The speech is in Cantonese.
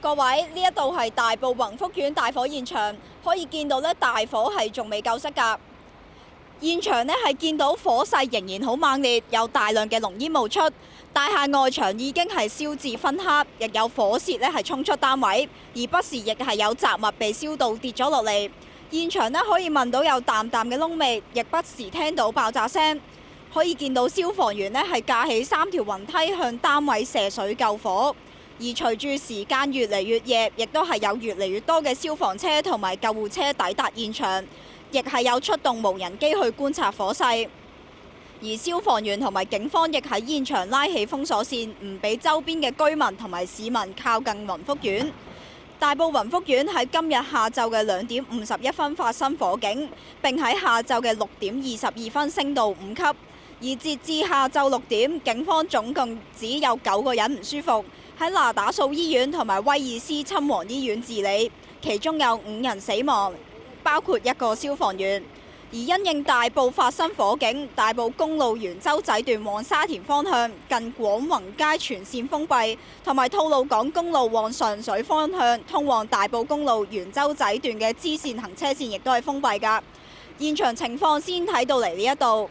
各位，呢一度係大埔宏福苑大火現場，可以見到咧大火係仲未救熄㗎。現場呢係見到火勢仍然好猛烈，有大量嘅濃煙冒出，大廈外牆已經係燒至燻黑，亦有火舌呢係衝出單位，而不時亦係有雜物被燒到跌咗落嚟。現場呢可以聞到有淡淡嘅燶味，亦不時聽到爆炸聲。可以見到消防員呢係架起3條雲梯向單位射水救火。而隨住時間越嚟越夜，亦都係有越嚟越多嘅消防車同埋救護車抵達現場，亦係有出動無人機去觀察火勢。而消防員同埋警方亦喺現場拉起封鎖線，唔俾周邊嘅居民同埋市民靠近宏福苑。大埔宏福苑喺今日下晝嘅2點51分發生火警，並喺下晝嘅6點22分升到5級。而截至下晝6點，警方總共只有9個人唔舒服，喺那打素醫院同埋威爾斯親王醫院治理，其中有5人死亡，包括1個消防員。而因應大埔發生火警，大埔公路元洲仔段往沙田方向近廣宏街全線封閉，同埋吐露港公路往上水方向通往大埔公路元洲仔段嘅支線行車線亦都係封閉㗎。現場情況先睇到嚟呢一度。